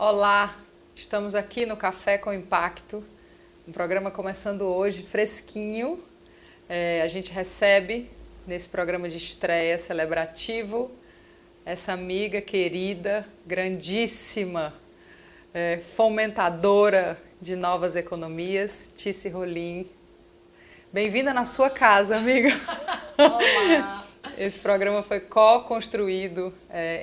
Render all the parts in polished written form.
Olá, estamos aqui no Café com Impacto, um programa começando hoje fresquinho. A gente recebe nesse programa de estreia celebrativo essa amiga querida, grandíssima, fomentadora de novas economias, Tici Rolim. Bem-vinda na sua casa, amiga. Olá! Esse programa foi co-construído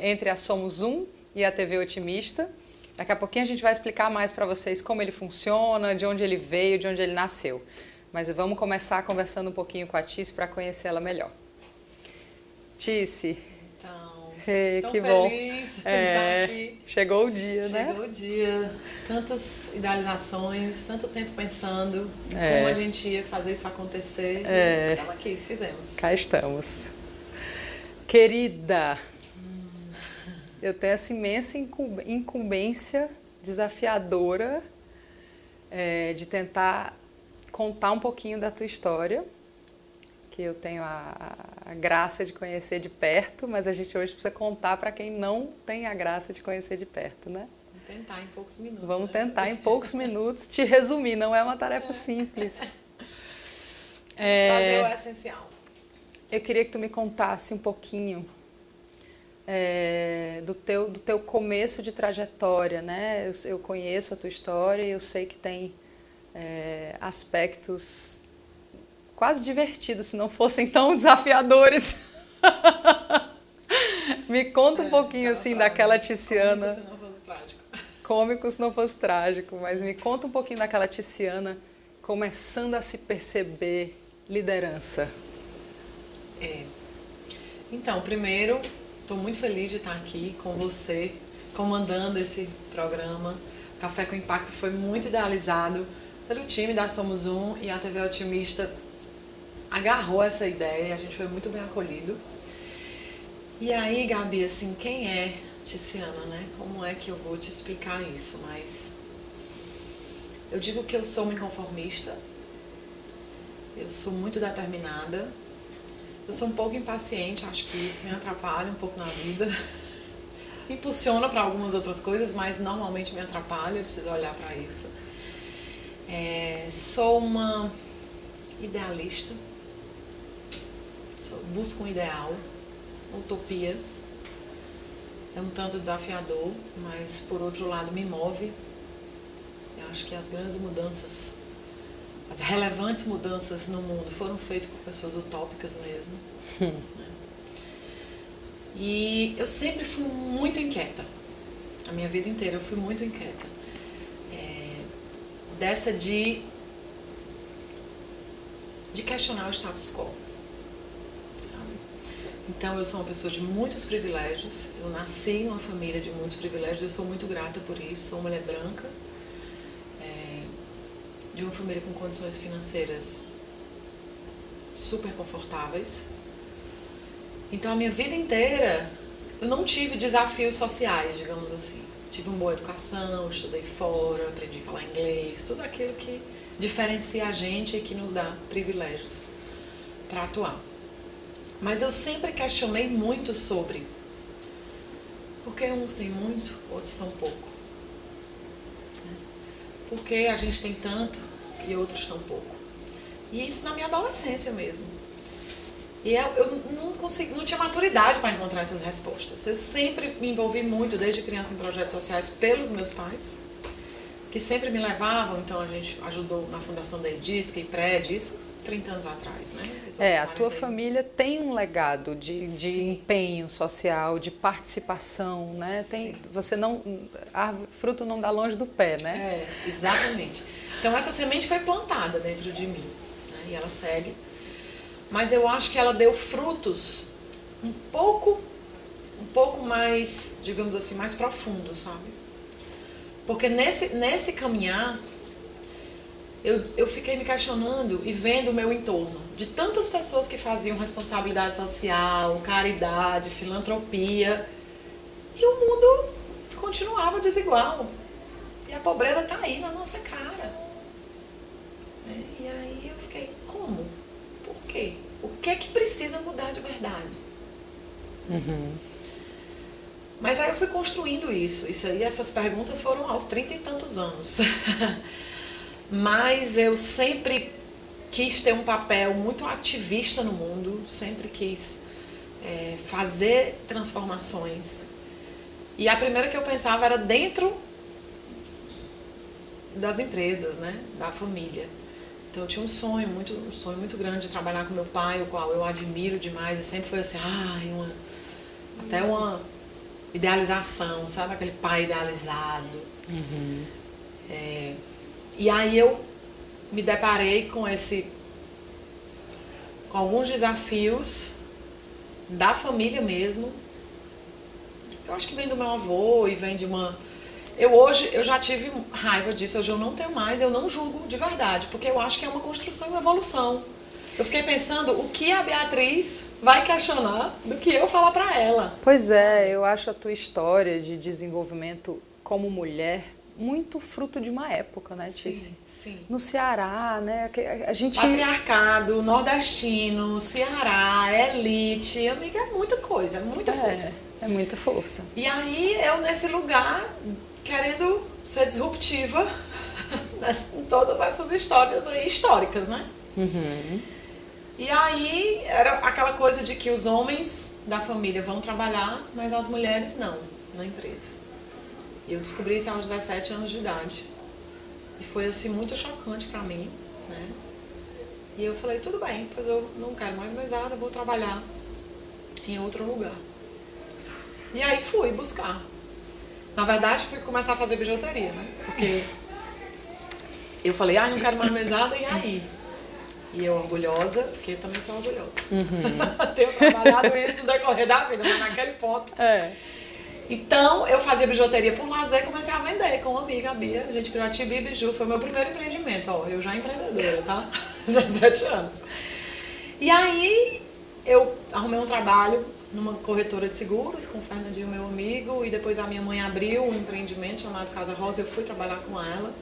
entre a Somos Um e a TV Otimista. Daqui a pouquinho a gente vai explicar mais para vocês como ele funciona, de onde ele veio, de onde ele nasceu. Mas vamos começar conversando um pouquinho com a Tici para conhecer ela melhor. Tici. Então, Tão que feliz de estar aqui. Chegou o dia, né? Chegou o dia. Tantas idealizações, tanto tempo pensando como a gente ia fazer isso acontecer. Estamos aqui, fizemos. Cá estamos. Querida, eu tenho essa imensa incumbência desafiadora de tentar contar um pouquinho da tua história, que eu tenho a graça de conhecer de perto, mas a gente hoje precisa contar para quem não tem a graça de conhecer de perto, né? Vamos tentar em poucos minutos. Vamos tentar em poucos minutos te resumir, não é uma tarefa simples. Fazer o essencial. Eu queria que tu me contasse um pouquinho do teu começo de trajetória, né? Eu conheço a tua história e eu sei que tem aspectos quase divertidos, se não fossem tão desafiadores. Me conta um pouquinho assim daquela Tiziana. Cômico se não fosse trágico. Cômico se não fosse trágico, mas me conta um pouquinho daquela Tiziana começando a se perceber liderança. Então, primeiro, estou muito feliz de estar aqui com você, comandando esse programa. Café com Impacto foi muito idealizado pelo time da Somos Um e a TV Otimista agarrou essa ideia, a gente foi muito bem acolhido. E aí, Gabi, assim, quem é Tiziana, né? Como é que eu vou te explicar isso? Mas eu digo que eu sou uma inconformista, eu sou muito determinada, eu sou um pouco impaciente, acho que isso me atrapalha um pouco na vida. Me impulsiona para algumas outras coisas, mas normalmente me atrapalha, eu preciso olhar para isso. Sou uma idealista, busco um ideal, uma utopia. É um tanto desafiador, mas por outro lado me move. Eu acho que as grandes mudanças, as relevantes mudanças no mundo foram feitas por pessoas utópicas mesmo. Né? E eu sempre fui muito inquieta. A minha vida inteira eu fui muito inquieta. Dessa de questionar o status quo. Sabe? Então eu sou uma pessoa de muitos privilégios. Eu nasci em uma família de muitos privilégios. Eu sou muito grata por isso. Sou mulher branca. De uma família com condições financeiras super confortáveis. Então a minha vida inteira eu não tive desafios sociais, digamos assim. Tive uma boa educação, estudei fora, aprendi a falar inglês, tudo aquilo que diferencia a gente e que nos dá privilégios para atuar. Mas eu sempre questionei muito sobre por que uns têm muito, outros tão pouco. Por que a gente tem tanto e outros tão pouco? E isso na minha adolescência mesmo. E eu não tinha maturidade para encontrar essas respostas. Eu sempre me envolvi muito, desde criança, em projetos sociais pelos meus pais, que sempre me levavam. Então a gente ajudou na fundação da Edisca e Prédio, isso 30 anos atrás, né? A tua família tem um legado de empenho social, de participação, né? Fruto não dá longe do pé, né? Exatamente. Então essa semente foi plantada dentro de mim, né? E ela segue. Mas eu acho que ela deu frutos um pouco mais, digamos assim, mais profundos, sabe? Porque nesse caminhar, eu fiquei me questionando e vendo o meu entorno, de tantas pessoas que faziam responsabilidade social, caridade, filantropia, e o mundo continuava desigual. E a pobreza está aí na nossa cara. E aí eu fiquei, como? Por quê? O que é que precisa mudar de verdade? Uhum. Mas aí eu fui construindo isso. Essas perguntas foram aos 30 e tantos anos. Mas eu sempre quis ter um papel muito ativista no mundo, sempre quis fazer transformações. E a primeira que eu pensava era dentro das empresas, né? Da família. Então eu tinha um sonho muito grande de trabalhar com meu pai, o qual eu admiro demais, e sempre foi assim, até uma idealização, sabe? Aquele pai idealizado. Uhum. E aí eu me deparei com alguns desafios da família mesmo. Eu acho que vem do meu avô e vem de uma... Hoje eu já tive raiva disso, hoje eu não tenho mais, eu não julgo de verdade, porque eu acho que é uma construção e uma evolução. Eu fiquei pensando o que a Beatriz vai questionar do que eu falar pra ela. Pois é, eu acho a tua história de desenvolvimento como mulher muito fruto de uma época, né, Tice? Sim. No Ceará, né? A gente... Patriarcado, nordestino, Ceará, elite, amiga, é muita coisa, muita força. É muita força. E aí eu nesse lugar, querendo ser disruptiva em todas essas histórias aí, históricas, né? Uhum. E aí era aquela coisa de que os homens da família vão trabalhar, mas as mulheres não, na empresa. E eu descobri isso aos 17 anos de idade. E foi assim muito chocante pra mim, né? E eu falei, tudo bem, pois eu não quero mais mesada, vou trabalhar em outro lugar. E aí fui buscar. Na verdade, fui começar a fazer bijuteria, né? Porque eu falei, não quero mais mesada, e aí? E eu orgulhosa, porque eu também sou orgulhosa. Uhum. Tenho trabalhado isso no decorrer da vida, mas naquele ponto. Então, eu fazia bijuteria por lazer, comecei a vender com uma amiga, a Bia. A gente criou a Tibi Biju, foi o meu primeiro empreendimento. Ó, eu já empreendedora, tá? 17 anos. E aí, eu arrumei um trabalho numa corretora de seguros com o Fernandinho, meu amigo, e depois a minha mãe abriu um empreendimento chamado Casa Rosa, eu fui trabalhar com ela.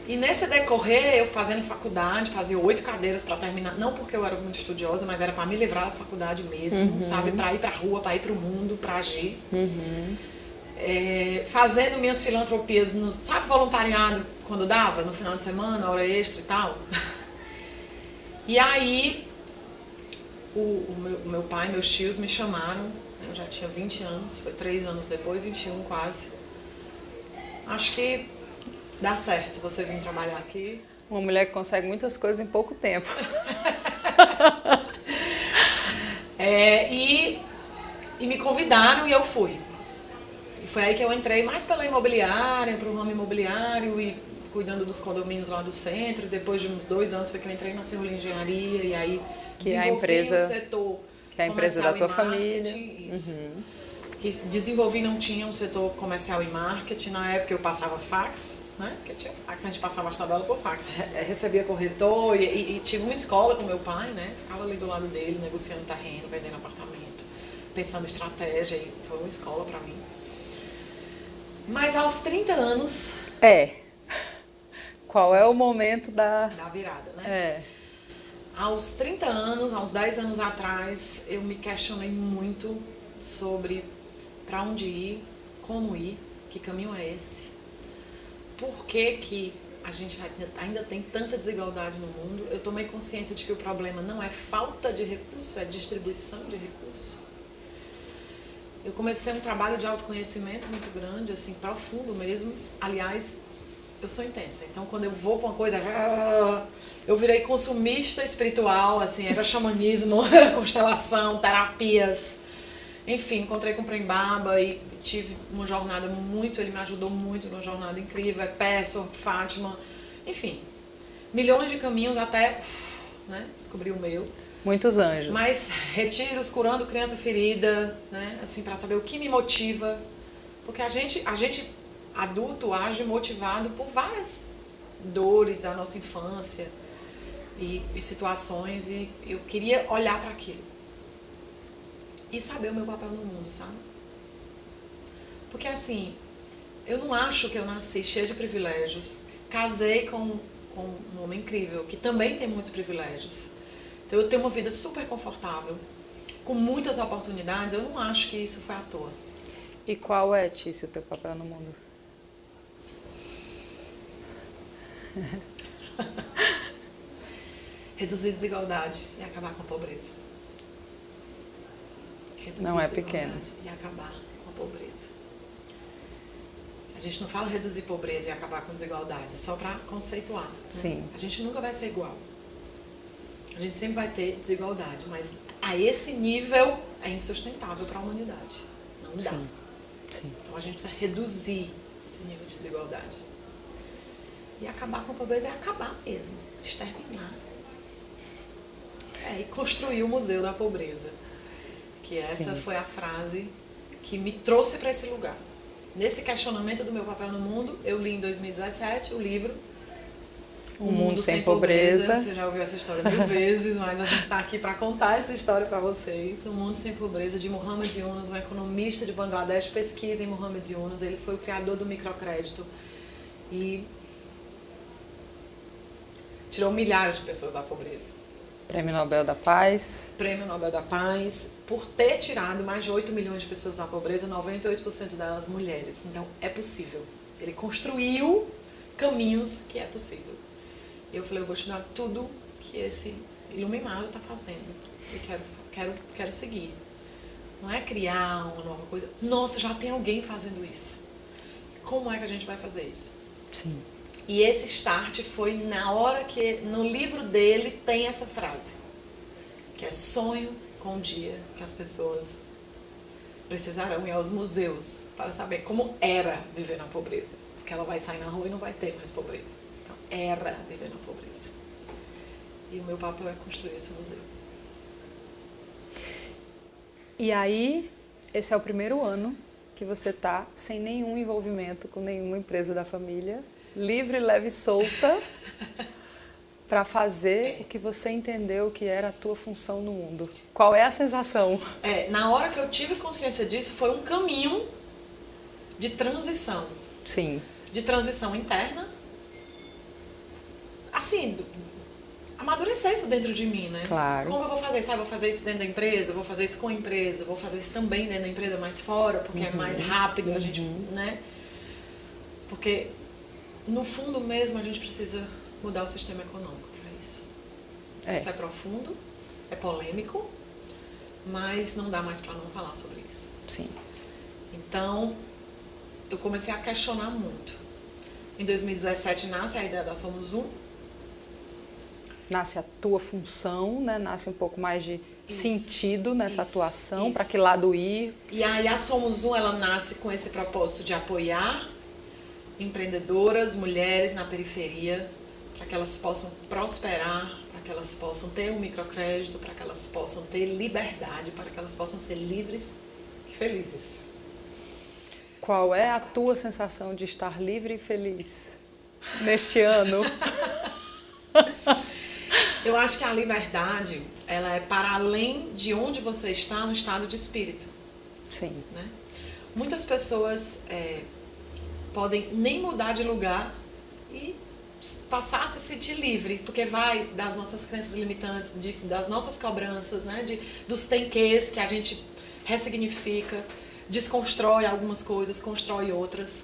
E nesse decorrer, eu fazendo faculdade, fazia 8 cadeiras para terminar, não porque eu era muito estudiosa, mas era para me livrar da faculdade mesmo, sabe? Para ir para a rua, para ir para o mundo, para agir. Fazendo minhas filantropias, sabe, voluntariado, quando dava, no final de semana, hora extra e tal. E aí, o meu pai, meus tios me chamaram, eu já tinha 20 anos, foi 3 anos depois, 21 quase. Acho que dá certo você vir trabalhar aqui. Uma mulher que consegue muitas coisas em pouco tempo. E me convidaram e eu fui. E foi aí que eu entrei mais pela imobiliária, para o ramo imobiliário e cuidando dos condomínios lá do centro. Depois de uns 2 anos foi que eu entrei na Civil Engenharia e aí que é a empresa, o setor que é a empresa da tua família. Isso. Que desenvolvi, não tinha um setor comercial e marketing. Na época eu passava fax. Né? Porque tinha fax, a gente passava as tabelas por fax, recebia corretor e tive uma escola com meu pai, né? Ficava ali do lado dele, negociando terreno, vendendo apartamento, pensando em estratégia, e foi uma escola pra mim. Mas aos 30 anos... Qual é o momento da virada, né? Aos 30 anos, há uns 10 anos atrás, eu me questionei muito sobre pra onde ir, como ir, que caminho é esse. Por que a gente ainda tem tanta desigualdade no mundo? Eu tomei consciência de que o problema não é falta de recurso, é distribuição de recurso. Eu comecei um trabalho de autoconhecimento muito grande, assim, profundo mesmo. Aliás, eu sou intensa, então quando eu vou para uma coisa, eu virei consumista espiritual, assim, era xamanismo, era constelação, terapias. Enfim, encontrei com o Prembaba e tive uma jornada ele me ajudou muito numa jornada incrível, Peço, Fátima, enfim, milhões de caminhos até, né, descobrir o meu. Muitos anjos. Mas retiros, curando criança ferida, né, assim, para saber o que me motiva, porque a gente adulto age motivado por várias dores da nossa infância e situações, e eu queria olhar para aquilo e saber o meu papel no mundo, sabe? Porque assim, eu não acho que eu nasci cheia de privilégios, casei com um homem incrível, que também tem muitos privilégios. Então eu tenho uma vida super confortável, com muitas oportunidades, eu não acho que isso foi à toa. E qual é, Tício, o teu papel no mundo? Reduzir desigualdade e acabar com a pobreza. Reduzir Não é pequeno. E acabar com a pobreza. A gente não fala reduzir pobreza e acabar com desigualdade, só para conceituar. Né? Sim. A gente nunca vai ser igual. A gente sempre vai ter desigualdade, mas a esse nível é insustentável para a humanidade. Não dá. Sim. Sim. Então a gente precisa reduzir esse nível de desigualdade. E acabar com a pobreza é acabar mesmo, exterminar. E construir o Museu da Pobreza. Que essa foi a frase que me trouxe para esse lugar. Nesse questionamento do meu papel no mundo, eu li em 2017 o livro O Mundo Sem Pobreza. Você já ouviu essa história 1000 vezes, mas a gente está aqui para contar essa história para vocês. O Mundo Sem Pobreza, de Muhammad Yunus, um economista de Bangladesh, pesquisa em Muhammad Yunus. Ele foi o criador do microcrédito e tirou milhares de pessoas da pobreza. Prêmio Nobel da Paz. Prêmio Nobel da Paz, por ter tirado mais de 8 milhões de pessoas da pobreza, 98% delas mulheres. Então, é possível. Ele construiu caminhos que é possível. E eu falei, eu vou estudar tudo que esse iluminado está fazendo. E quero seguir. Não é criar uma nova coisa. Nossa, já tem alguém fazendo isso. Como é que a gente vai fazer isso? Sim. E esse start foi na hora que, no livro dele, tem essa frase. Que é sonho com o dia que as pessoas precisarão ir aos museus para saber como era viver na pobreza. Porque ela vai sair na rua e não vai ter mais pobreza. Então, era viver na pobreza. E o meu papel é construir esse museu. E aí, esse é o primeiro ano que você está sem nenhum envolvimento com nenhuma empresa da família, livre, leve e solta, para fazer o que você entendeu que era a tua função no mundo. Qual é a sensação? Na hora que eu tive consciência disso, foi um caminho de transição. Sim. De transição interna. Assim, amadurecer isso dentro de mim, né? Claro. Como eu vou fazer isso? Vou fazer isso dentro da empresa, vou fazer isso com a empresa, vou fazer isso também dentro da empresa, mais fora, porque é mais rápido, a gente, né? Porque, no fundo mesmo, a gente precisa mudar o sistema econômico para isso. Isso é profundo, é polêmico, mas não dá mais para não falar sobre isso. Sim. Então, eu comecei a questionar muito. Em 2017 nasce a ideia da Somos Um. Nasce a tua função, né? Nasce um pouco mais de sentido nessa atuação, para que isso. lado ir. E aí a Somos Um, ela nasce com esse propósito de apoiar empreendedoras, mulheres na periferia, para que elas possam prosperar, para que elas possam ter um microcrédito, para que elas possam ter liberdade, para que elas possam ser livres e felizes. Qual é a tua sensação de estar livre e feliz neste ano? Eu acho que a liberdade, ela é para além de onde você está no estado de espírito. Sim. Né? Muitas pessoas podem nem mudar de lugar e passar a se sentir livre, porque vai das nossas crenças limitantes, das nossas cobranças, né? Dos tenquês que a gente ressignifica, desconstrói algumas coisas, constrói outras.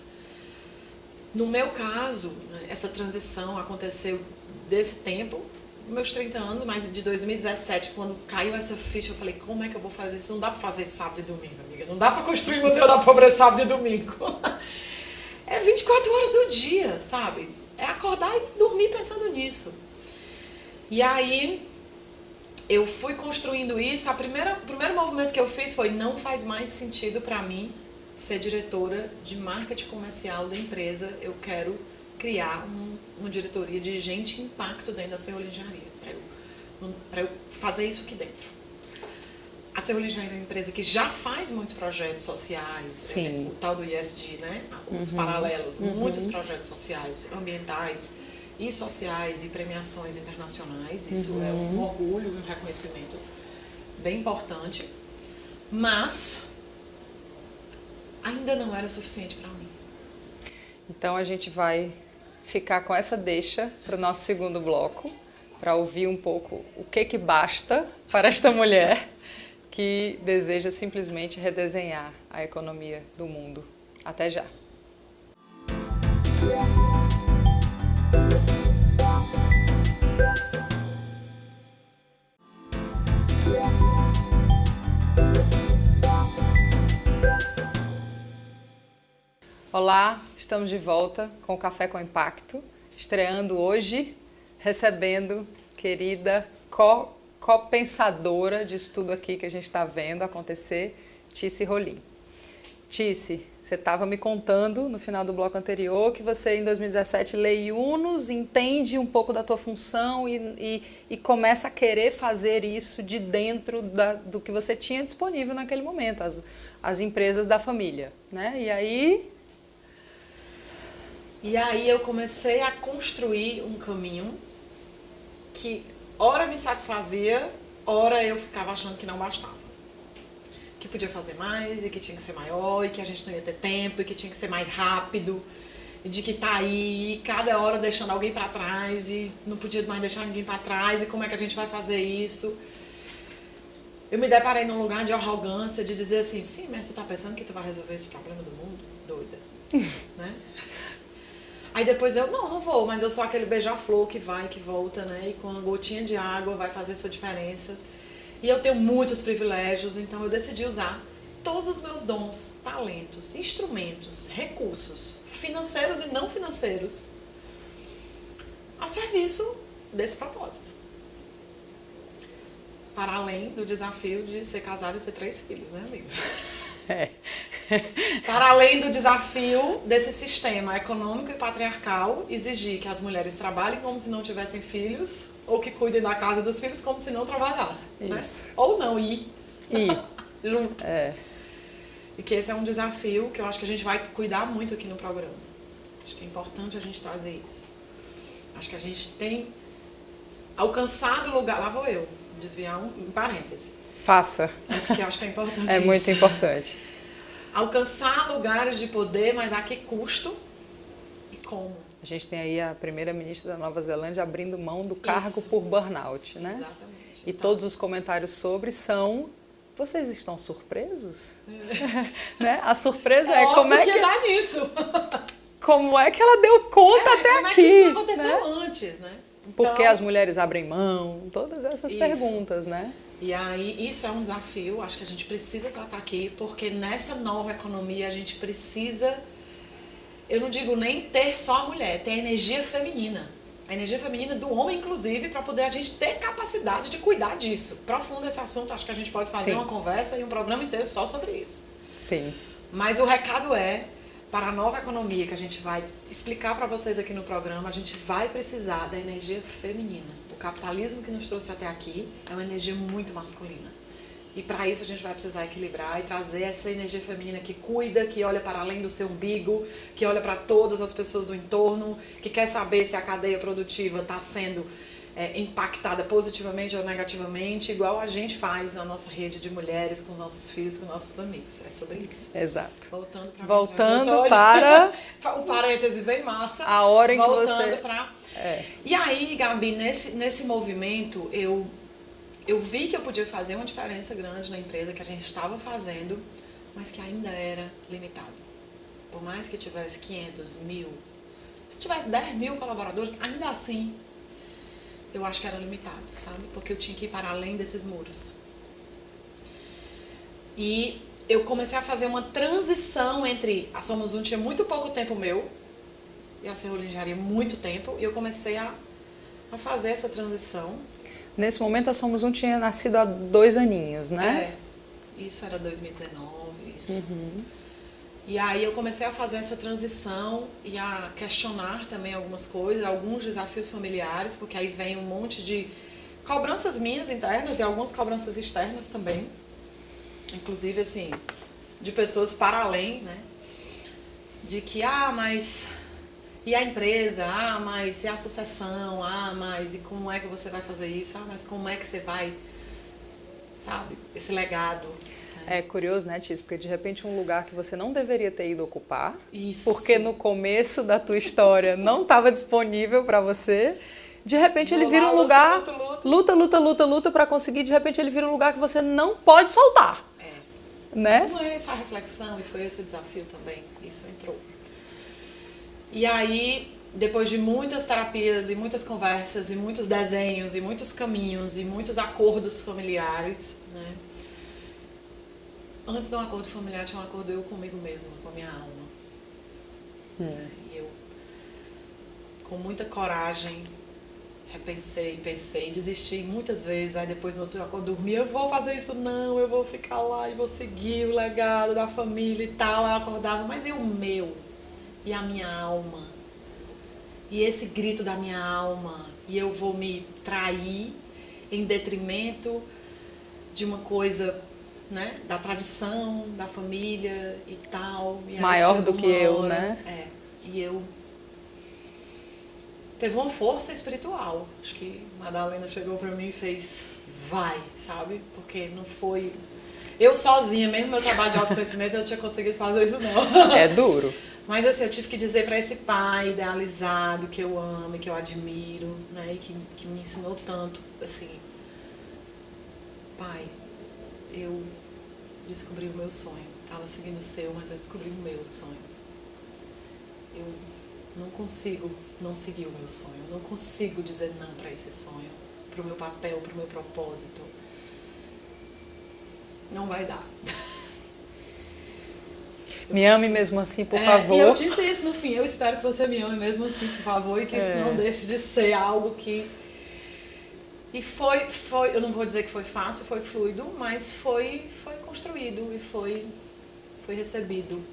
No meu caso, né, essa transição aconteceu desse tempo, meus 30 anos, mas de 2017, quando caiu essa ficha, eu falei, como é que eu vou fazer isso? Não dá pra fazer sábado e domingo, amiga. Não dá pra construir o Museu da Pobreza sábado e domingo. É 24 horas do dia, sabe? É acordar e dormir pensando nisso. E aí, eu fui construindo isso. O primeiro movimento que eu fiz foi, não faz mais sentido pra mim ser diretora de marketing comercial da empresa. Eu quero criar uma diretoria de gente impacto dentro da Serrola Engenharia, para eu fazer isso aqui dentro. A Serrola Engenharia é uma empresa que já faz muitos projetos sociais, o tal do ESG, né? Os paralelos, muitos projetos sociais, ambientais e sociais e premiações internacionais. Isso é um orgulho, um reconhecimento bem importante, mas ainda não era suficiente para mim. Então a gente vai ficar com essa deixa para o nosso segundo bloco, para ouvir um pouco o que basta para esta mulher que deseja simplesmente redesenhar a economia do mundo. Até já! Olá, estamos de volta com o Café com Impacto, estreando hoje, recebendo querida co-pensadora disso tudo aqui que a gente está vendo acontecer, Tice Rolim. Tice, você estava me contando no final do bloco anterior que você em 2017 lê Yunus, entende um pouco da tua função e começa a querer fazer isso de dentro do que você tinha disponível naquele momento, as empresas da família, né? E aí eu comecei a construir um caminho que ora me satisfazia, ora eu ficava achando que não bastava. Que podia fazer mais, e que tinha que ser maior, e que a gente não ia ter tempo, e que tinha que ser mais rápido, e de que tá aí, cada hora deixando alguém para trás, e não podia mais deixar ninguém para trás, e como é que a gente vai fazer isso? Eu me deparei num lugar de arrogância, de dizer assim, sim, mas tu tá pensando que tu vai resolver esse problema do mundo? Doida. Né? Aí depois não vou, mas eu sou aquele beija-flor que vai e que volta, né? E com uma gotinha de água vai fazer sua diferença. E eu tenho muitos privilégios, então eu decidi usar todos os meus dons, talentos, instrumentos, recursos, financeiros e não financeiros, a serviço desse propósito. Para além do desafio de ser casado e ter 3 filhos, né, amigo? É. Para além do desafio desse sistema econômico e patriarcal exigir que as mulheres trabalhem como se não tivessem filhos ou que cuidem da casa dos filhos como se não trabalhassem, né? Ou não ir junto. É. E que esse é um desafio que eu acho que a gente vai cuidar muito aqui no programa. Acho que é importante a gente trazer isso. Acho que a gente tem alcançado o lugar... Lá vou eu, desviar um parêntese. Faça. Porque eu acho que é importante É muito importante. Alcançar lugares de poder, mas a que custo e como? A gente tem aí a primeira-ministra da Nova Zelândia abrindo mão do cargo por burnout, né? Exatamente. E todos os comentários sobre são... Vocês estão surpresos? Né? A surpresa é como é que... dá nisso. Como é que ela deu conta até como aqui? Como é que isso não aconteceu antes, né? Então, por que as mulheres abrem mão? Todas essas perguntas, né? E aí, isso é um desafio, acho que a gente precisa tratar aqui, porque nessa nova economia a gente precisa, eu não digo nem ter só a mulher, ter a energia feminina. A energia feminina do homem, inclusive, para poder a gente ter capacidade de cuidar disso. Profundo esse assunto, acho que a gente pode fazer uma conversa e um programa inteiro só sobre isso. Sim. Mas o recado é, para a nova economia que a gente vai explicar para vocês aqui no programa, a gente vai precisar da energia feminina. O capitalismo que nos trouxe até aqui é uma energia muito masculina. E para isso a gente vai precisar equilibrar e trazer essa energia feminina que cuida, que olha para além do seu umbigo, que olha para todas as pessoas do entorno, que quer saber se a cadeia produtiva está sendo impactada positivamente ou negativamente, igual a gente faz na nossa rede de mulheres, com os nossos filhos, com os nossos amigos. É sobre isso. Exato. Voltando para... um parêntese bem massa. A hora em que você... Voltando para... E aí, Gabi, nesse movimento, eu vi que eu podia fazer uma diferença grande na empresa que a gente estava fazendo, mas que ainda era limitado. Por mais que tivesse 500, 1.000, se tivesse 10.000 colaboradores, ainda assim, eu acho que era limitado, sabe? Porque eu tinha que ir para além desses muros. E eu comecei a fazer uma transição entre... A Somos Um tinha muito pouco tempo meu, e a Serrolim já tinha muito tempo, e eu comecei a fazer essa transição. Nesse momento a Somos Um tinha nascido há 2 aninhos, né? Isso era 2019, isso. E aí eu comecei a fazer essa transição e a questionar também algumas coisas, alguns desafios familiares, porque aí vem um monte de cobranças minhas internas e algumas cobranças externas também. Inclusive, assim, de pessoas para além, né? De que, mas... E a empresa? Mas e a sucessão? Mas e como é que você vai fazer isso? Mas como é que você vai, sabe, esse legado? É curioso, né, Tice? Porque de repente um lugar que você não deveria ter ido ocupar, isso. Porque no começo da tua história não estava disponível para você, de repente ele Vou vira lá, um luta, lugar, luta, luta. luta para conseguir, de repente ele vira um lugar que você não pode soltar, né? Foi essa reflexão e foi esse o desafio também, isso entrou. E aí, depois de muitas terapias e muitas conversas e muitos desenhos e muitos caminhos e muitos acordos familiares, né? Antes de um acordo familiar tinha um acordo eu comigo mesma, com a minha alma. E eu, com muita coragem, repensei, pensei, desisti muitas vezes. Aí depois no outro acordo dormi, eu vou fazer isso não, eu vou ficar lá e vou seguir o legado da família e tal. Aí eu acordava, mas e o meu? E a minha alma? E esse grito da minha alma? E eu vou me trair em detrimento de uma coisa, né, da tradição, da família e tal. E maior do que eu, né? E eu... Teve uma força espiritual. Acho que Madalena chegou pra mim e fez, vai, sabe? Porque não foi... Eu sozinha, mesmo meu trabalho de autoconhecimento, eu não tinha conseguido fazer isso não. É duro. Mas assim, eu tive que dizer pra esse pai idealizado, que eu amo e que eu admiro, né? E que me ensinou tanto, assim... Pai, eu descobri o meu sonho. Estava seguindo o seu, mas eu descobri o meu sonho. Eu não consigo não seguir o meu sonho. Eu não consigo dizer não para esse sonho, para o meu papel, para o meu propósito. Não vai dar. Me ame mesmo assim, por favor. E eu disse isso no fim. Eu espero que você me ame mesmo assim, por favor, e que isso não deixe de ser algo que... E foi, eu não vou dizer que foi fácil, foi fluido, mas foi construído e foi recebido,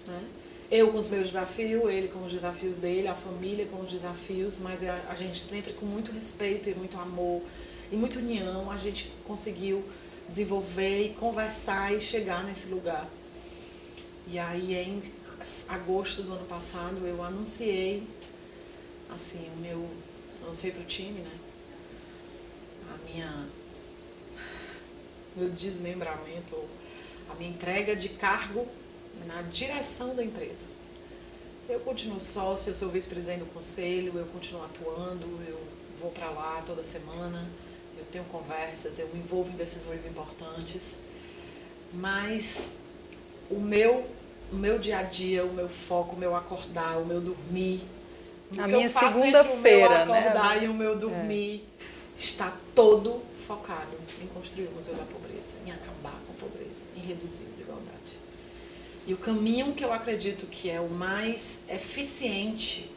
né? Eu com os meus desafios, ele com os desafios dele, a família com os desafios, mas a gente sempre com muito respeito e muito amor e muita união, a gente conseguiu desenvolver e conversar e chegar nesse lugar. E aí em agosto do ano passado eu anunciei, assim, anunciei pro time, né? Meu desmembramento, a minha entrega de cargo na direção da empresa. Eu continuo sócio, eu sou vice-presidente do conselho, eu continuo atuando, eu vou para lá toda semana, eu tenho conversas, eu me envolvo em decisões importantes, mas o meu dia a dia, o meu foco, o meu acordar, o meu dormir, a minha segunda-feira, né? O meu acordar e o meu dormir está todo focado em construir o Museu da Pobreza, em acabar com a pobreza, em reduzir a desigualdade. E o caminho que eu acredito que é o mais eficiente,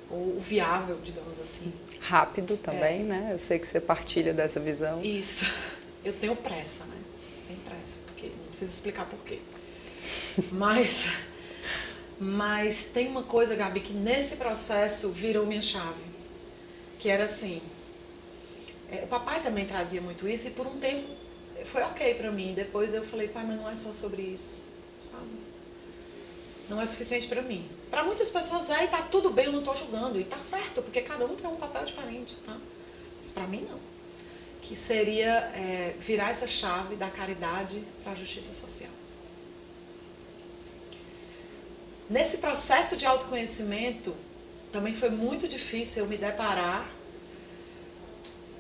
ou viável, digamos assim. Rápido também, né? Eu sei que você partilha dessa visão. Isso. Eu tenho pressa, né? Tenho pressa, porque não preciso explicar por quê. Mas tem uma coisa, Gabi, que nesse processo virou minha chave. Que era assim, o papai também trazia muito isso e por um tempo foi ok pra mim. Depois eu falei, pai, mas não é só sobre isso, sabe? Não é suficiente pra mim. Pra muitas pessoas e tá tudo bem, eu não tô julgando. E tá certo, porque cada um tem um papel diferente, tá? Mas pra mim não. Que seria virar essa chave da caridade pra justiça social. Nesse processo de autoconhecimento, também foi muito difícil eu me deparar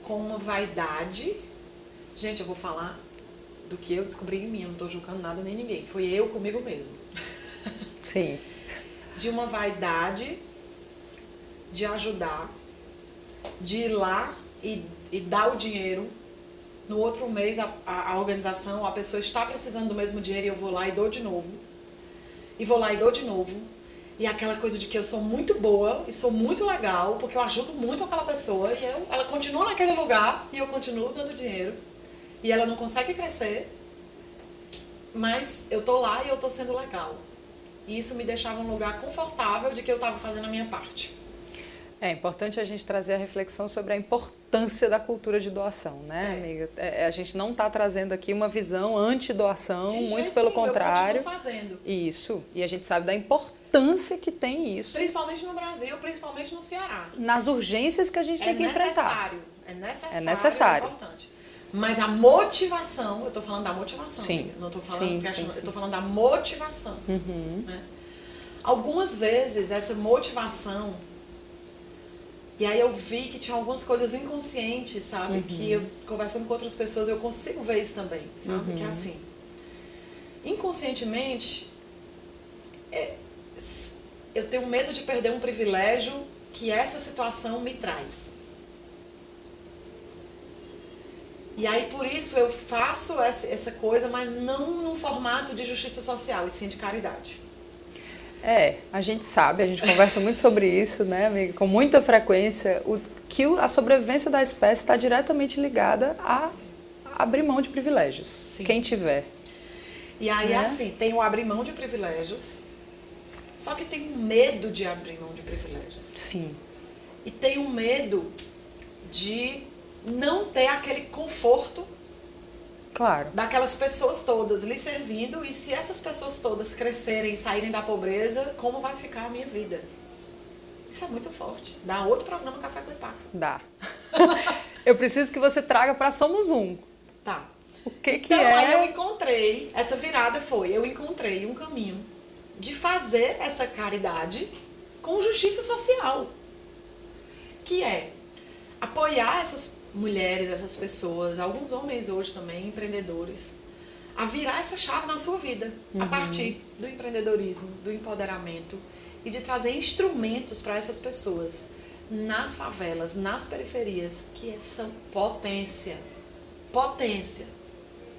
com uma vaidade. Gente, eu vou falar do que eu descobri em mim, eu não estou julgando nada nem ninguém. Foi eu comigo mesmo. Sim. De uma vaidade de ajudar, de ir lá e dar o dinheiro. No outro mês, a organização, a pessoa está precisando do mesmo dinheiro e eu vou lá e dou de novo. E vou lá e dou de novo. E aquela coisa de que eu sou muito boa e sou muito legal, porque eu ajudo muito aquela pessoa e ela continua naquele lugar e eu continuo dando dinheiro. E ela não consegue crescer, mas eu tô lá e eu tô sendo legal. E isso me deixava um lugar confortável de que eu estava fazendo a minha parte. É importante a gente trazer a reflexão sobre a importância da cultura de doação, né, amiga? A gente não está trazendo aqui uma visão anti-doação, muito pelo contrário. Eu continuo fazendo. Isso. E a gente sabe da importância que tem isso. Principalmente no Brasil, principalmente no Ceará. Nas urgências que a gente tem que enfrentar. É necessário. É importante. Mas a motivação, eu estou falando da motivação. Sim. Não estou falando sim. Eu estou falando da motivação. Uhum. Né? Algumas vezes essa motivação E aí eu vi que tinha algumas coisas inconscientes, sabe? Que eu, conversando com outras pessoas, eu consigo ver isso também, sabe? Que é assim, inconscientemente, eu tenho medo de perder um privilégio que essa situação me traz. E aí, por isso, eu faço essa coisa, mas não num formato de justiça social, e sim de caridade. A gente sabe, a gente conversa muito sobre isso, né, amiga? Com muita frequência, que a sobrevivência da espécie está diretamente ligada a abrir mão de privilégios, sim. Quem tiver. E aí, assim, tem o abrir mão de privilégios, só que tem um medo de abrir mão de privilégios. Sim. E tem um medo de não ter aquele conforto, claro, daquelas pessoas todas lhe servindo, e se essas pessoas todas crescerem e saírem da pobreza, como vai ficar a minha vida? Isso é muito forte. Dá outro programa Café com Impacto. Dá. Eu preciso que você traga para Somos Um. Tá. O que então, é? Aí eu encontrei, essa virada eu encontrei um caminho de fazer essa caridade com justiça social. Que é apoiar essas mulheres, essas pessoas, alguns homens hoje também, empreendedores, a virar essa chave na sua vida, a partir do empreendedorismo, do empoderamento e de trazer instrumentos para essas pessoas nas favelas, nas periferias, que são potência. Potência.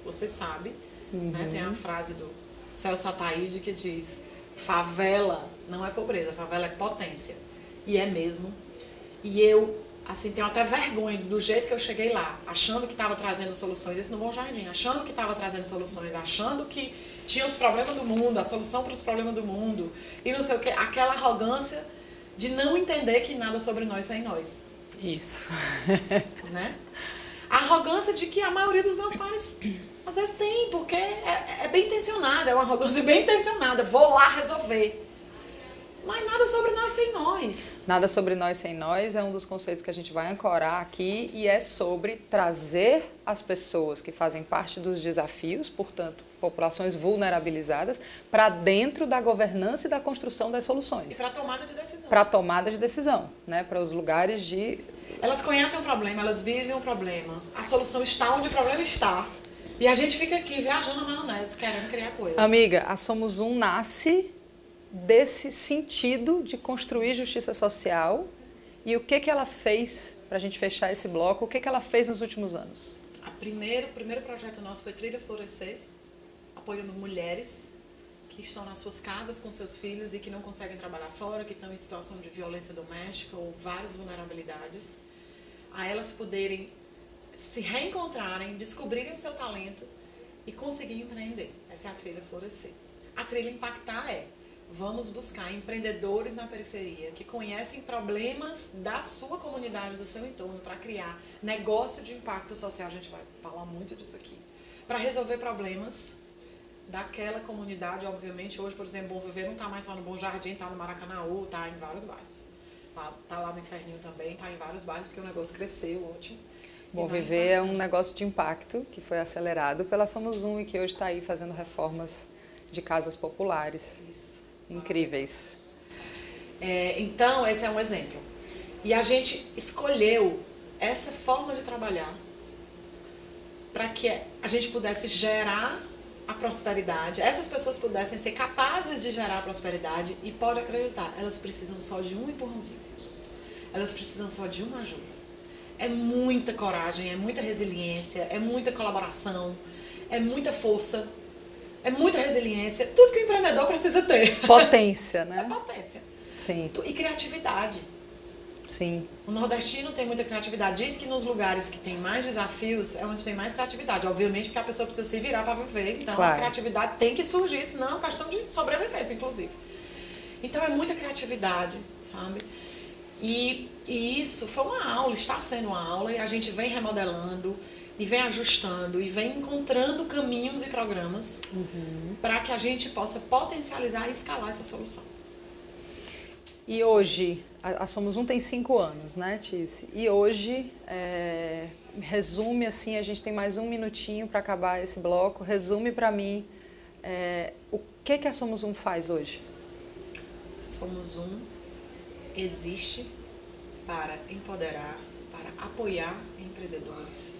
Você sabe, né? Tem a frase do Celso Ataíde que diz: favela não é pobreza, favela é potência. E é mesmo. E eu, assim, tenho até vergonha do jeito que eu cheguei lá, achando que estava trazendo soluções, isso no Bom Jardim, achando que estava trazendo soluções, achando que tinha os problemas do mundo, a solução para os problemas do mundo, e não sei o que, aquela arrogância de não entender que nada sobre nós sem nós. Isso. Né? A arrogância de que a maioria dos meus pares às vezes tem, porque é bem intencionada, é uma arrogância bem intencionada, vou lá resolver. Mas nada sobre nós sem nós. Nada sobre nós sem nós é um dos conceitos que a gente vai ancorar aqui, e é sobre trazer as pessoas que fazem parte dos desafios, portanto, populações vulnerabilizadas, para dentro da governança e da construção das soluções. E para a tomada de decisão. Para a tomada de decisão, né? Para os lugares de... Elas conhecem o problema, elas vivem o problema. A solução está onde o problema está. E a gente fica aqui viajando na maionese, querendo criar coisas. Amiga, a Somos Um nasce desse sentido de construir justiça social. E o que ela fez, para a gente fechar esse bloco, o que ela fez nos últimos anos? O primeiro projeto nosso foi Trilha Florescer, apoiando mulheres que estão nas suas casas com seus filhos e que não conseguem trabalhar fora, que estão em situação de violência doméstica ou várias vulnerabilidades, a elas poderem se reencontrarem, descobrirem o seu talento e conseguir empreender. Essa é a Trilha Florescer. A Trilha Impactar vamos buscar empreendedores na periferia que conhecem problemas da sua comunidade, do seu entorno, para criar negócio de impacto social. A gente vai falar muito disso aqui. Para resolver problemas daquela comunidade, obviamente. Hoje, por exemplo, Bom Viver não está mais só no Bom Jardim, está no Maracanaú, está em vários bairros. Está lá no Inferninho também, está em vários bairros, porque o negócio cresceu, ótimo. Bom Viver é um negócio de impacto que foi acelerado pela Somos Um e que hoje está aí fazendo reformas de casas populares. Isso. Incríveis. Então, esse é um exemplo. E a gente escolheu essa forma de trabalhar para que a gente pudesse gerar a prosperidade, essas pessoas pudessem ser capazes de gerar a prosperidade, e pode acreditar, elas precisam só de um empurrãozinho. Elas precisam só de uma ajuda. É muita coragem, é muita resiliência, é muita colaboração, é muita força, é muita resiliência, tudo que o empreendedor precisa ter. Potência, né? É potência. Sim. E criatividade. Sim. O nordestino tem muita criatividade. Diz que nos lugares que tem mais desafios é onde tem mais criatividade. Obviamente, porque a pessoa precisa se virar para viver. Então, claro, a criatividade tem que surgir, senão é uma questão de sobrevivência, inclusive. Então, é muita criatividade, sabe? E isso foi uma aula, está sendo uma aula, e a gente vem remodelando, e vem ajustando, e vem encontrando caminhos e programas para que a gente possa potencializar e escalar essa solução. E hoje, a Somos Um tem 5 anos, né, Tice? E hoje, resume assim, a gente tem mais 1 minutinho para acabar esse bloco, resume para mim o que a Somos Um faz hoje? Somos Um existe para empoderar, para apoiar empreendedores,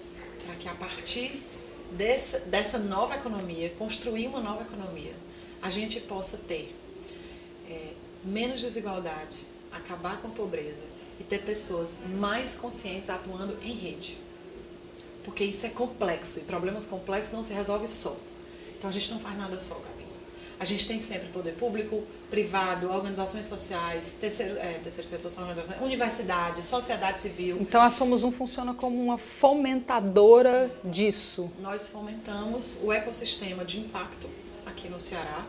para que a partir dessa nova economia, construir uma nova economia, a gente possa ter menos desigualdade, acabar com a pobreza e ter pessoas mais conscientes atuando em rede. Porque isso é complexo e problemas complexos não se resolvem só. Então a gente não faz nada só, Gabi. A gente tem sempre poder público, privado, organizações sociais, terceiro setor, organizações, universidade, sociedade civil. Então a Somos Um funciona como uma fomentadora disso. Nós fomentamos o ecossistema de impacto aqui no Ceará,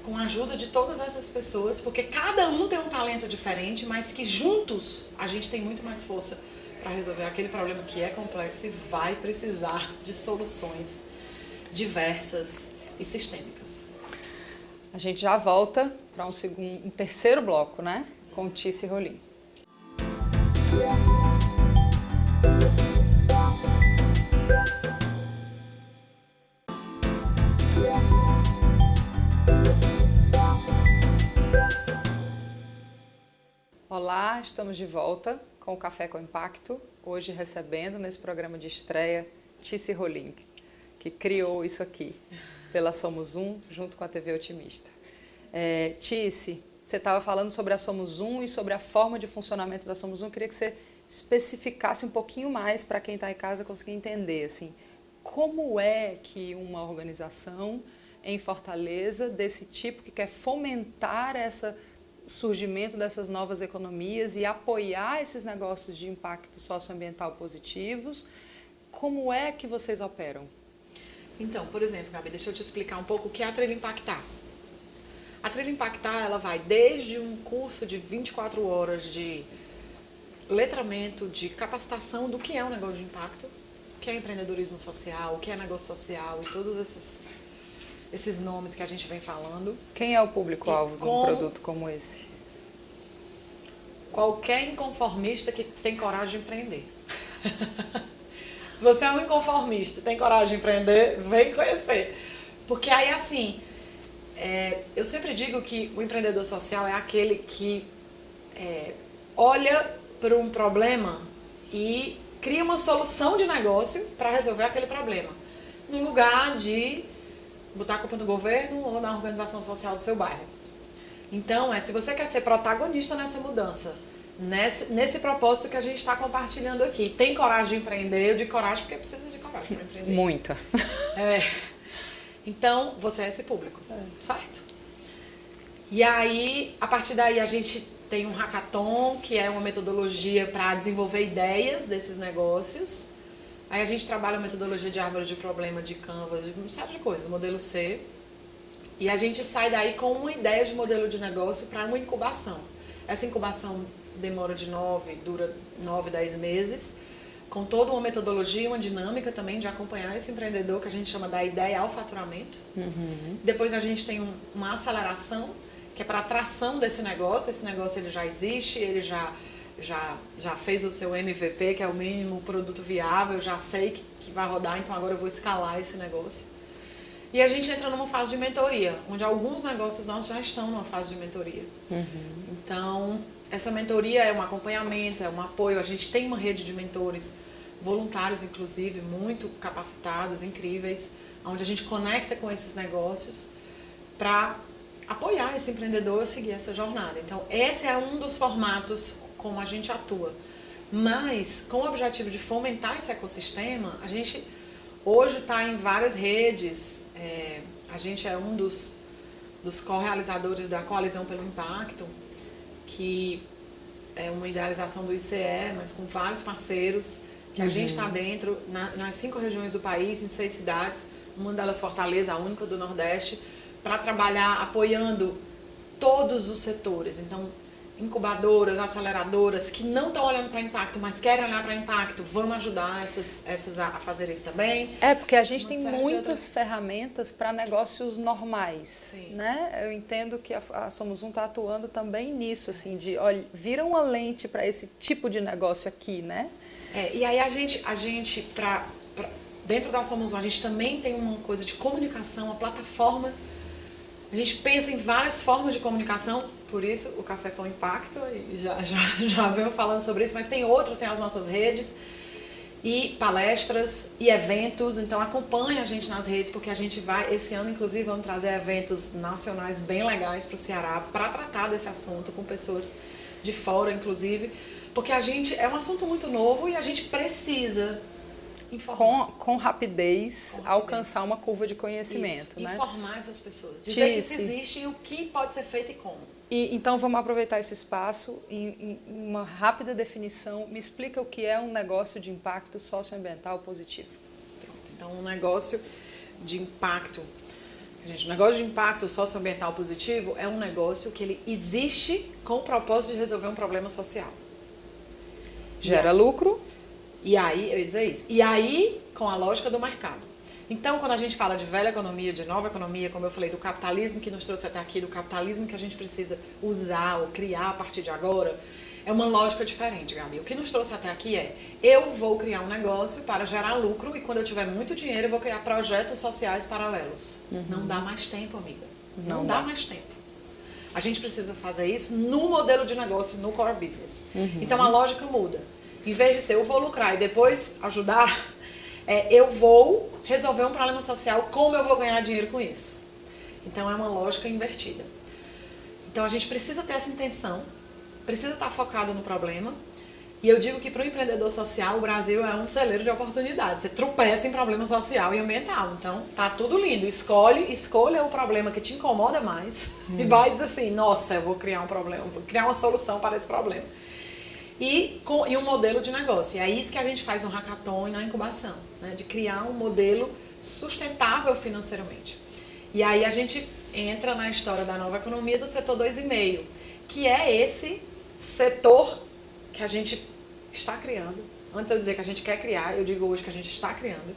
com a ajuda de todas essas pessoas, porque cada um tem um talento diferente, mas que juntos a gente tem muito mais força para resolver aquele problema que é complexo e vai precisar de soluções diversas e sistêmicas. A gente já volta para um terceiro bloco, né? Com Tice Rolim. Olá, estamos de volta com o Café com Impacto, hoje recebendo nesse programa de estreia Tice Rolim, que criou isso aqui pela Somos Um, junto com a TV Otimista. Tice, você estava falando sobre a Somos Um e sobre a forma de funcionamento da Somos Um. Eu queria que você especificasse um pouquinho mais para quem está em casa conseguir entender, assim, como é que uma organização em Fortaleza desse tipo que quer fomentar esse surgimento dessas novas economias e apoiar esses negócios de impacto socioambiental positivos, como é que vocês operam? Então, por exemplo, Gabi, deixa eu te explicar um pouco o que é a Trilha Impactar. A Trilha Impactar, ela vai desde um curso de 24 horas de letramento, de capacitação do que é um negócio de impacto, o que é empreendedorismo social, o que é negócio social e todos esses nomes que a gente vem falando. Quem é o público-alvo de um produto como esse? Qualquer inconformista que tem coragem de empreender. Se você é um inconformista e tem coragem de empreender, vem conhecer. Porque aí, assim, eu sempre digo que o empreendedor social é aquele que olha para um problema e cria uma solução de negócio para resolver aquele problema. No lugar de botar a culpa no governo ou na organização social do seu bairro. Então, se você quer ser protagonista nessa mudança, nesse propósito que a gente está compartilhando aqui, tem coragem de empreender? Eu digo coragem porque precisa de coragem para empreender. Muita. Então, você é esse público, certo? E aí, a partir daí, a gente tem um hackathon, que é uma metodologia para desenvolver ideias desses negócios. Aí a gente trabalha a metodologia de árvore de problema, de Canvas, de uma série de coisas, modelo C. E a gente sai daí com uma ideia de modelo de negócio para uma incubação. Essa incubação dura 9, 10 meses, com toda uma metodologia, uma dinâmica também de acompanhar esse empreendedor, que a gente chama da ideia ao faturamento. Uhum. Depois a gente tem uma aceleração, que é para a atração desse negócio. Esse negócio ele já existe, ele já fez o seu MVP, que é o mínimo produto viável, eu já sei que vai rodar, então agora eu vou escalar esse negócio. E a gente entra numa fase de mentoria, onde alguns negócios nossos já estão numa fase de mentoria. Uhum. Então, essa mentoria é um acompanhamento, é um apoio. A gente tem uma rede de mentores, voluntários inclusive, muito capacitados, incríveis, onde a gente conecta com esses negócios para apoiar esse empreendedor a seguir essa jornada. Então, esse é um dos formatos como a gente atua. Mas, com o objetivo de fomentar esse ecossistema, a gente hoje está em várias redes. A gente é um dos co-realizadores da Coalizão pelo Impacto, que é uma idealização do ICE, mas com vários parceiros, que a gente está dentro, nas 5 regiões do país, em 6 cidades, uma delas Fortaleza, a única do Nordeste, para trabalhar apoiando todos os setores. Então, incubadoras, aceleradoras que não estão olhando para impacto, mas querem olhar para impacto, vamos ajudar essas a fazer isso também. Porque a gente tem muitas ferramentas para negócios normais. Sim. Né? Eu entendo que a Somos Um está atuando também nisso, assim, de olha, vira uma lente para esse tipo de negócio aqui, né? E aí a gente dentro da Somos Um, a gente também tem uma coisa de comunicação, uma plataforma A gente pensa em várias formas de comunicação, por isso o Café com Impacto, e já venho falando sobre isso, mas tem outros, tem as nossas redes, e palestras e eventos, então acompanhe a gente nas redes, porque a gente vai, esse ano inclusive, vamos trazer eventos nacionais bem legais para o Ceará, para tratar desse assunto com pessoas de fora, inclusive, porque a gente, é um assunto muito novo e a gente precisa informar. Com rapidez, alcançar uma curva de conhecimento, isso, né? Informar essas pessoas, dizer que isso existe e o que pode ser feito e como. Então vamos aproveitar esse espaço em uma rápida definição. Me explica o que é um negócio de impacto socioambiental positivo. Pronto, então um negócio de impacto, gente, um negócio de impacto socioambiental positivo é um negócio que ele existe com o propósito de resolver um problema social. Gera lucro. E aí, eu ia dizer isso. E aí, com a lógica do mercado. Então, quando a gente fala de velha economia, de nova economia, como eu falei, do capitalismo que nos trouxe até aqui, do capitalismo que a gente precisa usar ou criar a partir de agora, é uma lógica diferente, Gabi. O que nos trouxe até aqui é, eu vou criar um negócio para gerar lucro e quando eu tiver muito dinheiro, eu vou criar projetos sociais paralelos. Não dá mais tempo, amiga. Não dá mais tempo. A gente precisa fazer isso no modelo de negócio, no core business. Então, a lógica muda. Em vez de ser, eu vou lucrar e depois ajudar, eu vou resolver um problema social, como eu vou ganhar dinheiro com isso? Então, é uma lógica invertida. Então, a gente precisa ter essa intenção, precisa estar focado no problema. E eu digo que para o empreendedor social, o Brasil é um celeiro de oportunidades. Você tropeça em problema social e ambiental. Então, tá tudo lindo. Escolha o problema que te incomoda mais e vai dizer assim, nossa, eu vou criar um problema, vou criar uma solução para esse problema. E um modelo de negócio. E é isso que a gente faz no hackathon e na incubação, né? De criar um modelo sustentável financeiramente. E aí a gente entra na história da nova economia do setor 2,5, que é esse setor que a gente está criando. Antes de eu dizer que a gente quer criar, eu digo hoje que a gente está criando.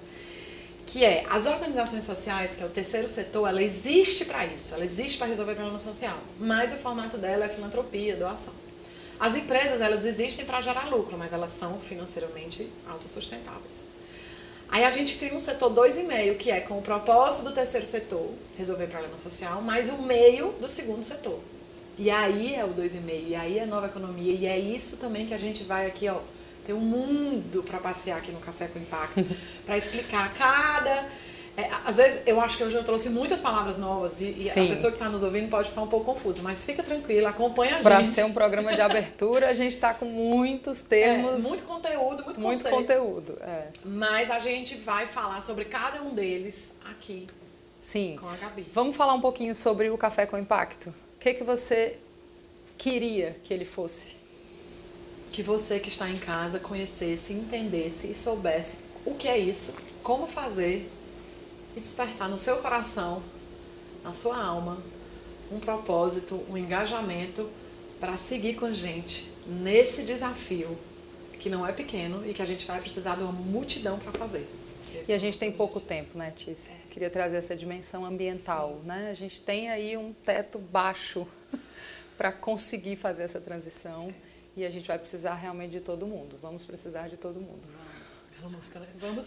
Que é, as organizações sociais, que é o terceiro setor, ela existe para isso. Ela existe para resolver problema social. Mas o formato dela é filantropia, doação. As empresas, elas existem para gerar lucro, mas elas são financeiramente autossustentáveis. Aí a gente cria um setor 2,5, que é com o propósito do terceiro setor, resolver problema social, mais o meio do segundo setor. E aí é o 2,5, e aí é a nova economia, e é isso também que a gente vai aqui, ó, ter um mundo para passear aqui no Café com Impacto, para explicar cada... às vezes, eu acho que hoje eu trouxe muitas palavras novas e a pessoa que está nos ouvindo pode ficar um pouco confusa, mas fica tranquila, acompanha a gente. Para ser um programa de abertura, a gente está com muitos termos. Muito conteúdo, muito conceito. Conteúdo, Mas a gente vai falar sobre cada um deles aqui. Sim. Com a Gabi. Vamos falar um pouquinho sobre o Café com Impacto? O que você queria que ele fosse? Que você que está em casa conhecesse, entendesse e soubesse o que é isso, como fazer e despertar no seu coração, na sua alma, um propósito, um engajamento para seguir com a gente nesse desafio que não é pequeno e que a gente vai precisar de uma multidão para fazer. E a gente tem pouco tempo, né, Tícia? Queria trazer essa dimensão ambiental, né? A gente tem aí um teto baixo para conseguir fazer essa transição e a gente vai precisar realmente de todo mundo. Vamos precisar de todo mundo.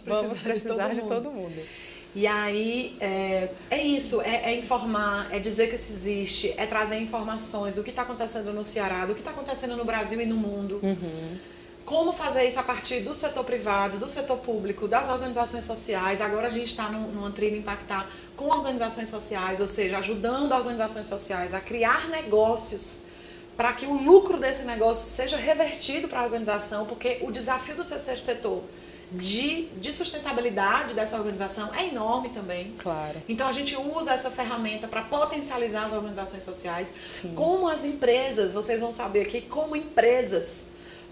Vamos precisar de todo mundo. E aí, é isso, é informar, é dizer que isso existe, é trazer informações do que está acontecendo no Ceará, do que está acontecendo no Brasil e no mundo. Como fazer isso a partir do setor privado, do setor público, das organizações sociais. Agora a gente está numa trilha Impactar com organizações sociais, ou seja, ajudando organizações sociais a criar negócios para que o lucro desse negócio seja revertido para a organização, porque o desafio do terceiro setor de sustentabilidade dessa organização é enorme também. Claro. Então a gente usa essa ferramenta para potencializar as organizações sociais. Sim. Como as empresas, vocês vão saber aqui, como empresas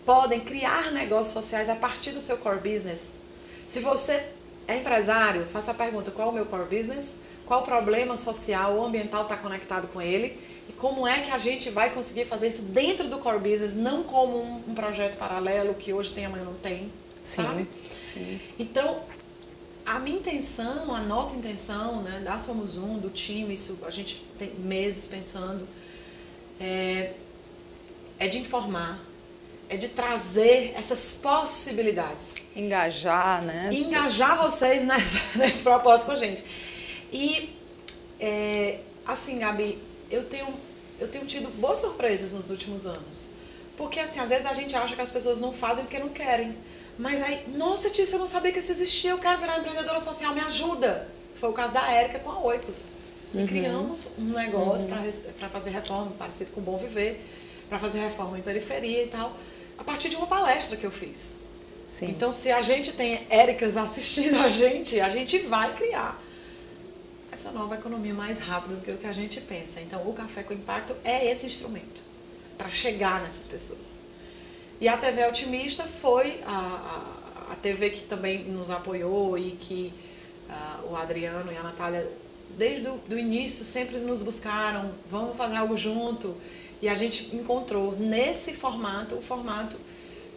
podem criar negócios sociais a partir do seu core business. Se você é empresário, faça a pergunta, qual é o meu core business? Qual problema social ou ambiental está conectado com ele? E como é que a gente vai conseguir fazer isso dentro do core business, não como um projeto paralelo que hoje tem, amanhã não tem? Sabe? Sim. Então, a minha intenção, a nossa intenção, né, da Somos Um, do time, isso a gente tem meses pensando, é de informar, é de trazer essas possibilidades. Engajar, né? Engajar vocês nesse propósito com a gente. E assim, Gabi, eu tenho tido boas surpresas nos últimos anos. Porque, assim, às vezes a gente acha que as pessoas não fazem porque não querem. Mas aí, nossa, Tícia, eu não sabia que isso existia, eu quero virar empreendedora social, me ajuda. Foi o caso da Érica com a Oikos. E criamos um negócio para fazer reforma, parecido com o Bom Viver, para fazer reforma em periferia e tal, a partir de uma palestra que eu fiz. Sim. Então, se a gente tem Éricas assistindo a gente vai criar essa nova economia mais rápido do que o que a gente pensa. Então, o Café com Impacto é esse instrumento para chegar nessas pessoas. E a TV Otimista foi a TV que também nos apoiou e que o Adriano e a Natália, desde o início, sempre nos buscaram, vamos fazer algo junto. E a gente encontrou nesse formato, o formato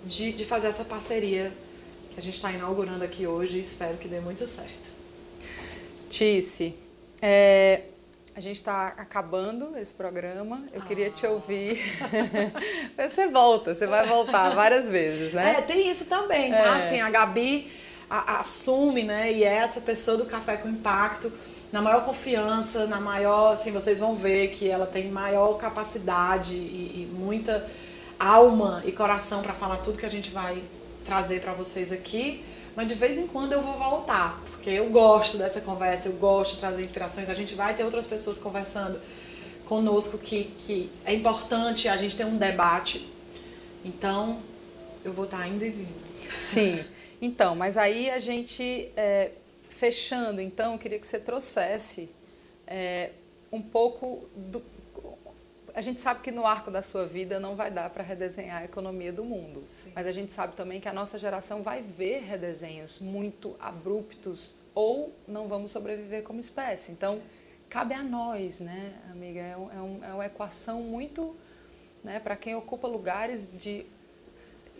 de fazer essa parceria que a gente está inaugurando aqui hoje e espero que dê muito certo. Tíci, a gente está acabando esse programa, eu queria te ouvir. Você volta, você vai voltar várias vezes, né? Tem isso também, tá? Assim, a Gabi assume, né, e é essa pessoa do Café com Impacto, na maior confiança, na maior, assim, vocês vão ver que ela tem maior capacidade e muita alma e coração para falar tudo que a gente vai trazer para vocês aqui, mas de vez em quando eu vou voltar, porque eu gosto dessa conversa, eu gosto de trazer inspirações, a gente vai ter outras pessoas conversando conosco que é importante a gente ter um debate, então eu vou estar indo e vindo. Sim, então, mas aí a gente... Fechando, então, eu queria que você trouxesse um pouco do... A gente sabe que no arco da sua vida não vai dar para redesenhar a economia do mundo. Sim. Mas a gente sabe também que a nossa geração vai ver redesenhos muito abruptos ou não vamos sobreviver como espécie. Então, cabe a nós, né, amiga? É uma equação muito, né, para quem ocupa lugares de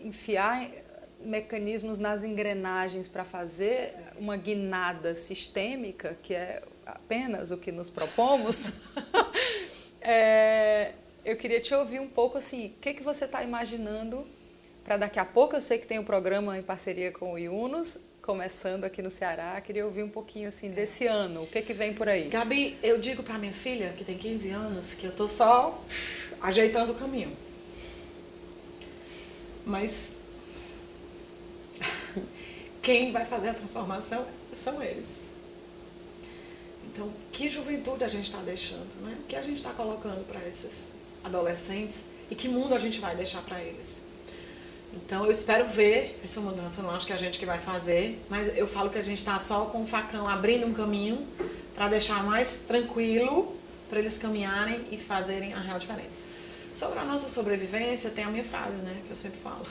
enfiar mecanismos nas engrenagens para fazer uma guinada sistêmica, que é apenas o que nos propomos. Eu queria te ouvir um pouco assim, o que você está imaginando para daqui a pouco? Eu sei que tem um programa em parceria com o Yunus, começando aqui no Ceará, queria ouvir um pouquinho assim desse ano, o que vem por aí? Gabi, eu digo para minha filha, que tem 15 anos, que eu tô só ajeitando o caminho. Mas quem vai fazer a transformação são eles. Então, que juventude a gente está deixando, né? O que a gente está colocando para esses adolescentes e que mundo a gente vai deixar para eles? Então, eu espero ver essa mudança, eu não acho que é a gente que vai fazer, mas eu falo que a gente está só com o facão abrindo um caminho para deixar mais tranquilo para eles caminharem e fazerem a real diferença. Sobre a nossa sobrevivência, tem a minha frase, né? Que eu sempre falo.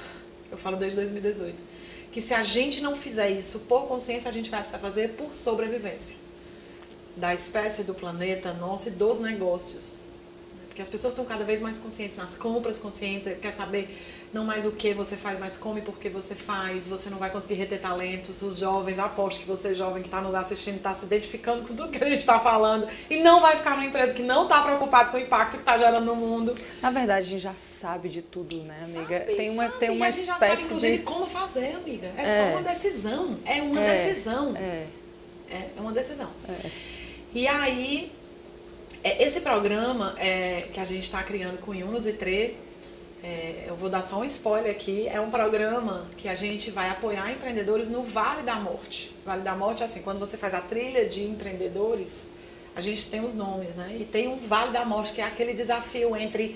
Eu falo desde 2018. Que se a gente não fizer isso por consciência, a gente vai precisar fazer por sobrevivência. Da espécie, do planeta, nosso e dos negócios. Porque as pessoas estão cada vez mais conscientes nas compras conscientes, quer saber não mais o que você faz, mas como e por que você faz. Você não vai conseguir reter talentos. Os jovens, aposto que você jovem que está nos assistindo, está se identificando com tudo que a gente está falando e não vai ficar numa empresa que não está preocupada com o impacto que está gerando no mundo. Na verdade, a gente já sabe de tudo, né, amiga? Tem uma espécie já sabe, inclusive, de como fazer, amiga. É só uma decisão. É uma decisão. É uma decisão. E aí, esse programa que a gente está criando com Yunus e Trê, eu vou dar só um spoiler aqui, é um programa que a gente vai apoiar empreendedores no Vale da Morte. Vale da Morte, assim, quando você faz a trilha de empreendedores, a gente tem os nomes, né? E tem um Vale da Morte, que é aquele desafio entre,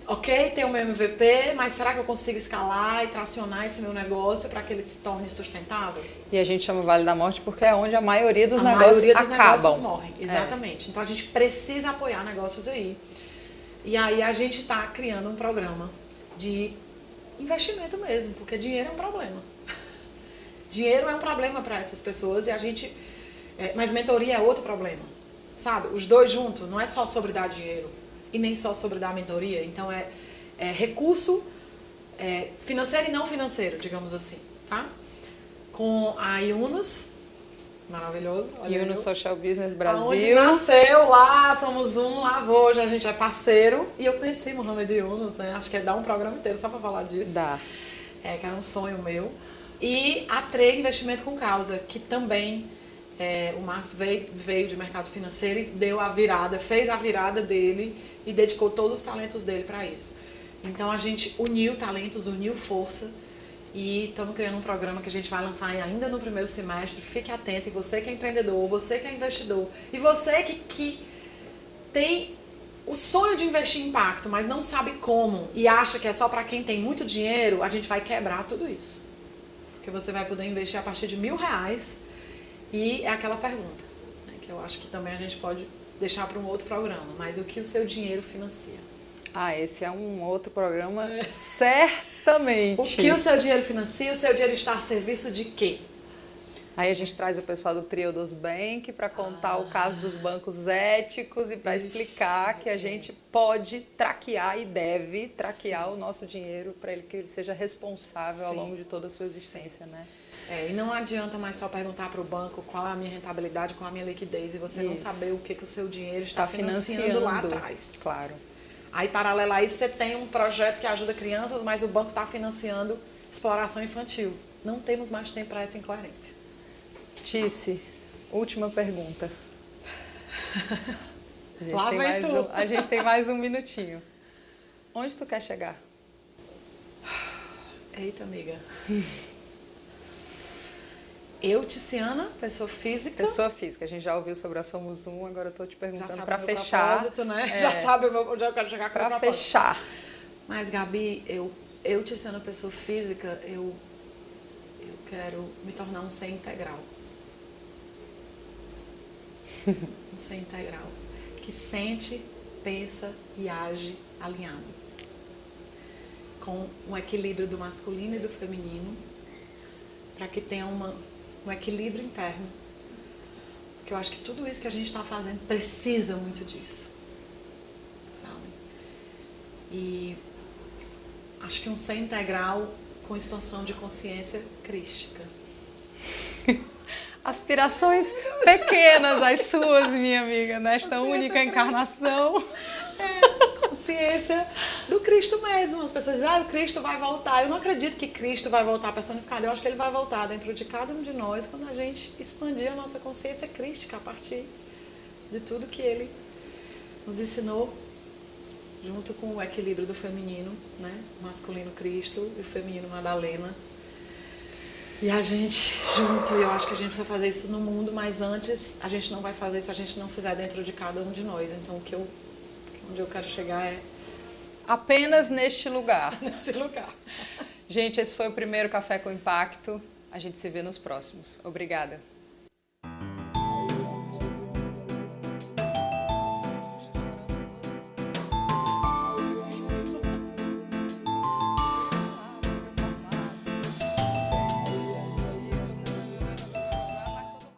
ok, tem o meu MVP, mas será que eu consigo escalar e tracionar esse meu negócio para que ele se torne sustentável? E a gente chama Vale da Morte porque é onde a maioria dos negócios acabam. Morrem, exatamente. Então a gente precisa apoiar negócios aí. E aí a gente está criando um programa de investimento mesmo, porque dinheiro é um problema. Dinheiro é um problema para essas pessoas e a gente... mas mentoria é outro problema, sabe? Os dois juntos, não é só sobre dar dinheiro e nem só sobre dar mentoria. Então é recurso financeiro e não financeiro, digamos assim, tá? Com a Yunus, maravilhoso. Yunus Social Business Brasil. Onde nasceu, lá somos lá hoje a gente é parceiro. E eu conheci Mohamed Yunus, né? Acho que dá um programa inteiro só para falar disso. Dá. Que era um sonho meu. E a Trê Investimento com Causa, que também O Marcos veio de mercado financeiro e deu a virada, fez a virada dele e dedicou todos os talentos dele para isso. Então a gente uniu talentos, uniu força e estamos criando um programa que a gente vai lançar ainda no primeiro semestre. Fique atento, e você que é empreendedor, você que é investidor e você que tem o sonho de investir em impacto, mas não sabe como e acha que é só para quem tem muito dinheiro, a gente vai quebrar tudo isso. Porque você vai poder investir a partir de R$1.000 e é aquela pergunta, né, que eu acho que também a gente pode deixar para um outro programa, mas o que o seu dinheiro financia? Esse é um outro programa, certamente. O que o seu dinheiro financia? O seu dinheiro está a serviço de quê? Aí a gente traz o pessoal do Triodos Bank para contar o caso dos bancos éticos e para explicar que a gente pode traquear e deve traquear o nosso dinheiro para que ele seja responsável ao longo de toda a sua existência, né? E não adianta mais só perguntar para o banco qual é a minha rentabilidade, qual é a minha liquidez e você não saber o que o seu dinheiro está financiando lá atrás. Claro. Aí, paralelo a isso, você tem um projeto que ajuda crianças, mas o banco está financiando exploração infantil. Não temos mais tempo para essa incoerência. Tice, última pergunta. A gente tem mais um minutinho. Onde tu quer chegar? Eita, amiga. Eu, Tiziana, pessoa física. Pessoa física. A gente já ouviu sobre a Somos Um, agora eu estou te perguntando para fechar. Propósito, né? Já sabe onde eu quero chegar com o propósito. Para fechar. Mas, Gabi, eu Tiziana, pessoa física, eu quero me tornar um ser integral. Um ser integral. Que sente, pensa e age alinhado. Com um equilíbrio do masculino e do feminino. Para que tenha um equilíbrio interno. Porque eu acho que tudo isso que a gente está fazendo precisa muito disso. Sabe? E acho que um ser integral com expansão de consciência crística. Aspirações pequenas as suas, minha amiga, nesta única encarnação. Consciência do Cristo mesmo. As pessoas dizem, o Cristo vai voltar. Eu não acredito que Cristo vai voltar personificado. Eu acho que ele vai voltar dentro de cada um de nós quando a gente expandir a nossa consciência crística a partir de tudo que ele nos ensinou, junto com o equilíbrio do feminino, né? O masculino Cristo e o feminino Madalena. E a gente junto, eu acho que a gente precisa fazer isso no mundo, mas antes a gente não vai fazer se a gente não fizer dentro de cada um de nós. Então onde eu quero chegar é apenas neste lugar. Nesse lugar. Gente, esse foi o primeiro Café com Impacto. A gente se vê nos próximos. Obrigada.